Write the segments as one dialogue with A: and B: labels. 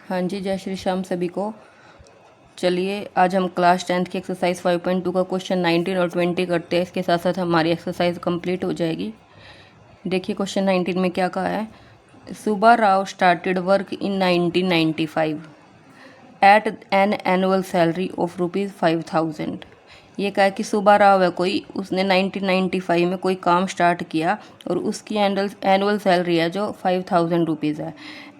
A: हाँ जी, जय श्री श्याम सभी को। चलिए आज हम क्लास 10th की एक्सरसाइज 5.2 का क्वेश्चन 19 और 20 करते हैं। इसके साथ साथ हमारी एक्सरसाइज कंप्लीट हो जाएगी। देखिए क्वेश्चन 19 में क्या कहा है। Subba Rao started work in 1995 at an annual salary of ₹5,000। ये कहा है कि सुब्बा राव है कोई, उसने 1995 में कोई काम स्टार्ट किया और उसकी एनुअल सैलरी है जो ₹5,000 है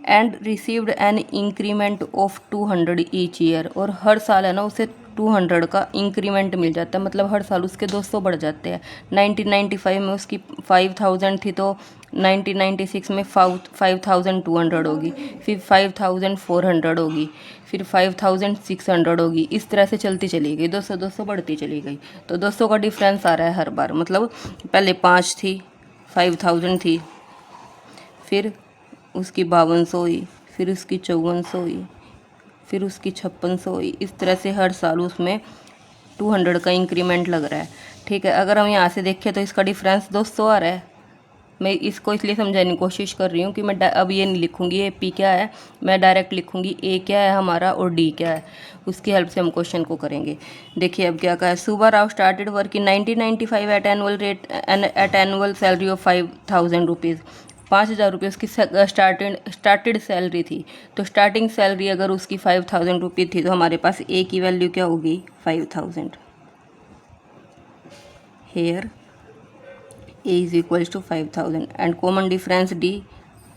A: and received an increment of 200 each year. और हर साल है ना उसे 200 का इंक्रीमेंट मिल जाता है, मतलब हर साल उसके 200 बढ़ जाते हैं। 1995 में उसकी 5,000 थी तो 1996 में 5,200 होगी, फिर 5,400 होगी, फिर 5,600 होगी। इस तरह से चलती चली गई, 200 बढ़ती चली गई। तो 200 का डिफरेंस आ रहा है हर बार, मतलब पहले 5 थी, 5,000 थी, फिर उसकी 5200 हुई, फिर उसकी 5400 हुई, फिर उसकी 5600 हुई। इस तरह से हर साल उसमें 200 का इंक्रीमेंट लग रहा है। ठीक है, अगर हम यहाँ से देखें तो इसका डिफरेंस 200 आ रहा है। मैं इसको इसलिए समझाने की कोशिश कर रही हूँ कि मैं अब ये नहीं लिखूँगी ए पी क्या है, मैं डायरेक्ट लिखूँगी ए क्या है हमारा और डी क्या है। उसकी हेल्प से हम क्वेश्चन को करेंगे। देखिए अब क्या कहा है। Subba Rao started work in 1995 at annual salary of ₹5,000। 5,000 रुपये उसकी स्टार्टेड सैलरी थी। तो स्टार्टिंग सैलरी अगर उसकी 5,000 रुपये थी तो हमारे पास ए की वैल्यू क्या होगी, 5,000। Here A is equals to 5,000 and common difference D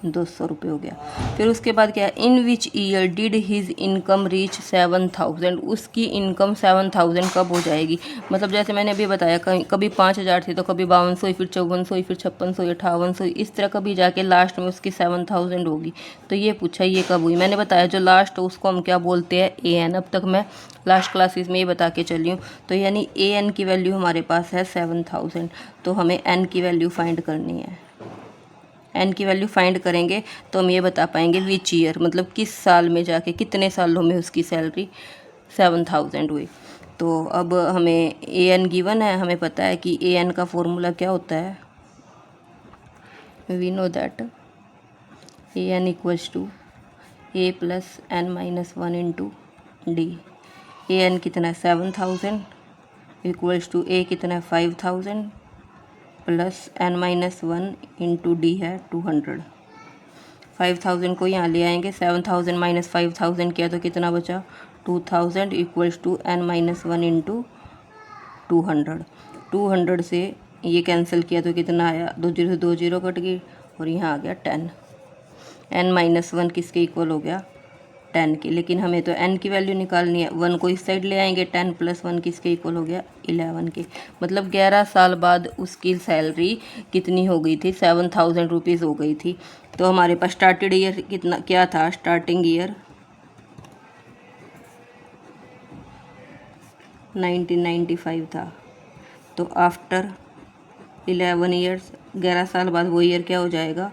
A: 200 रुपये हो गया। फिर उसके बाद क्या है, in which year did his income reach 7,000। उसकी इनकम 7,000 कब हो जाएगी, मतलब जैसे मैंने अभी बताया कभी 5,000 थी तो कभी 5200, फिर 5400, फिर 5600, 5800, इस तरह कभी जाके लास्ट में उसकी 7,000 होगी। तो ये पूछा ये कब हुई। मैंने बताया जो लास्ट हो उसको हम क्या बोलते हैं, ए एन। अब तक मैं लास्ट क्लासेस में ये बता के चली हूँ। तो यानी ए एन की वैल्यू हमारे पास है 7,000। तो हमें एन की वैल्यू फाइंड करनी है। एन की वैल्यू फाइंड करेंगे तो हम ये बता पाएंगे विच ईयर, मतलब किस साल में जाके कितने सालों में उसकी सैलरी 7,000 हुई। तो अब हमें ए एन गिवन है, हमें पता है कि ए एन का फॉर्मूला क्या होता है। We know that a n equals to a plus n minus 1 into d. A n कितना है 7,000 इक्वल्स टू ए कितना है 5,000 plus n minus 1 into d है 200। 5,000 को यहाँ ले आएंगे, 7,000 माइनस 5,000 किया तो कितना बचा 2,000 equals to n minus 1 into 200। 200 से ये कैंसिल किया तो कितना आया, 2 जीरो से 2 जीरो कट गई और यहाँ आ गया 10। एन माइनस 1 किसके इक्वल हो गया, 10 की। लेकिन हमें तो n की वैल्यू निकालनी है, 1 को इस साइड ले आएंगे, 10 प्लस 1 किसके इक्वल हो गया, 11 के। मतलब 11 साल बाद उसकी सैलरी कितनी हो गई थी, 7,000 रुपीज़ हो गई थी। तो हमारे पास स्टार्टेड ईयर कितना क्या था, स्टार्टिंग ईयर 1995 था। तो आफ्टर 11 ईयर्स, 11 साल बाद वो ईयर क्या हो जाएगा,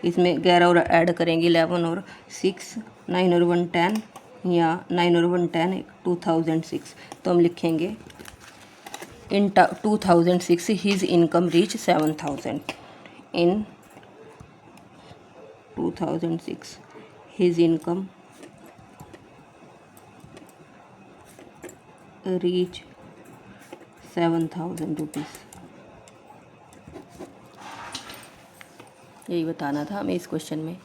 A: इसमें 11 और ऐड करेंगे, 11 और 6, 9 और 1 10, या 9 और 1 10 2006। तो हम लिखेंगे इन 2006 हिज इनकम रीच 7,000। इन 2006 हिज इनकम रीच 7,000 रुपीज़। यही बताना था हमें इस क्वेश्चन में।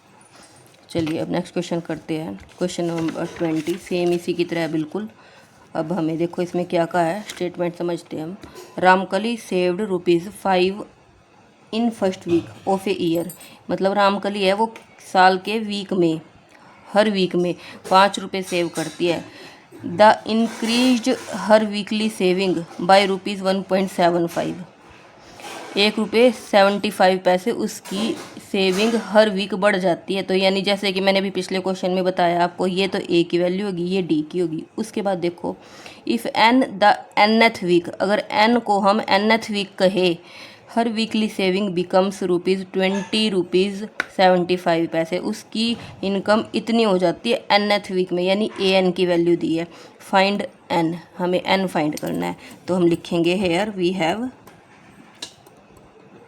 A: चलिए अब नेक्स्ट क्वेश्चन करते हैं। क्वेश्चन नंबर 20 सेम इसी की तरह है बिल्कुल। अब हमें देखो इसमें क्या कहा है, स्टेटमेंट समझते हैं हम। Ramkali saved ₹5 in first week of a year. मतलब रामकली है वो साल के वीक में, हर वीक में 5 रुपये सेव करती है। The increased her weekly saving by ₹1.75। ₹1.75 उसकी सेविंग हर वीक बढ़ जाती है। तो यानी जैसे कि मैंने भी पिछले क्वेश्चन में बताया आपको, ये तो ए की वैल्यू होगी, ये डी की होगी। उसके बाद देखो if n the nth week, अगर एन को हम एनथ वीक कहे, हर वीकली सेविंग बिकम्स ₹20.75। उसकी इनकम इतनी हो जाती है एनथ वीक में, यानी ए एन की वैल्यू दी है। फाइंड एन, हमें एन फाइंड करना है। तो हम लिखेंगे हेयर वी हैव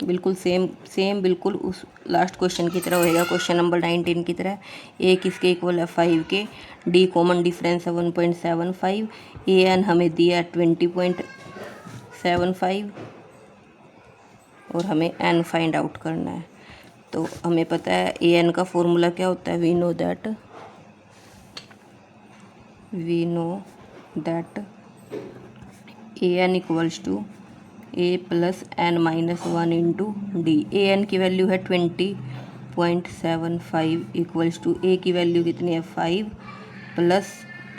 A: बिल्कुल सेम बिल्कुल उस लास्ट क्वेश्चन की तरह होएगा, क्वेश्चन नंबर 19 की तरह। ए किसके इक्वल है 5 के, डी कॉमन डिफरेंस है 1.75, ए एन हमें दिया है 20.75 और हमें एन फाइंड आउट करना है। तो हमें पता है ए एन का फॉर्मूला क्या होता है, we know that a n equals to a plus n minus 1 into d. A n की वैल्यू है 20.75 इक्वल्स टू ए की वैल्यू कितनी है 5 plus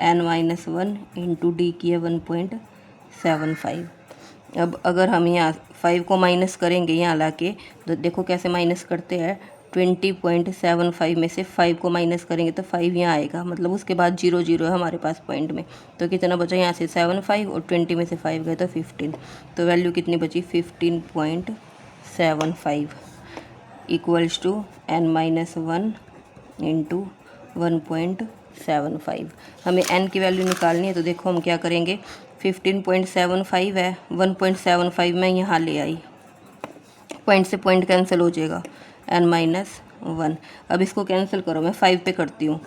A: n minus 1 into d की है 1.75। अब अगर हम यहाँ 5 को माइनस करेंगे यहाँ ला के, तो देखो कैसे माइनस करते हैं, 20.75 में से 5 को माइनस करेंगे तो 5 यहाँ आएगा, मतलब उसके बाद 0 0 है हमारे पास पॉइंट में। तो कितना बचा यहाँ से 7 5 और 20 में से 5 गए तो 15। तो वैल्यू कितनी बची 15.75 equals to n minus 1 into 1.75। हमें n की वैल्यू निकालनी है, तो देखो हम क्या करेंगे, 15.75 है, 1.75 मैं यहाँ ले आई, पॉइंट से पॉइंट कैंसिल हो जाएगा, n माइनस 1। अब इसको कैंसिल करो, मैं 5 पे करती हूँ,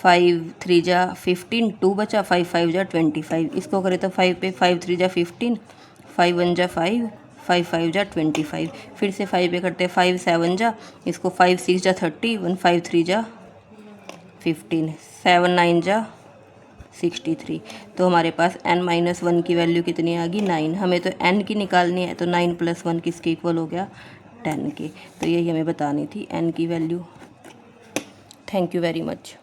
A: 5 3 जा 15, 2 बचा, 5 5 जा 25। इसको करें तो 5 पे 5 3 जा 15, 5 1 जा 5, 5 5 जा 25। फिर से 5 पे करते 5 7 जा, इसको 5 6 जा 30, 1 5 3 जा 15, 7 9 जा 63। तो हमारे पास n माइनस 1 की वैल्यू कितनी आ गई 9। हमें तो n की निकालनी है, तो 9 प्लस 1 किसके इक्वल हो गया 10 के। तो यही हमें बतानी थी n की value. Thank you very much.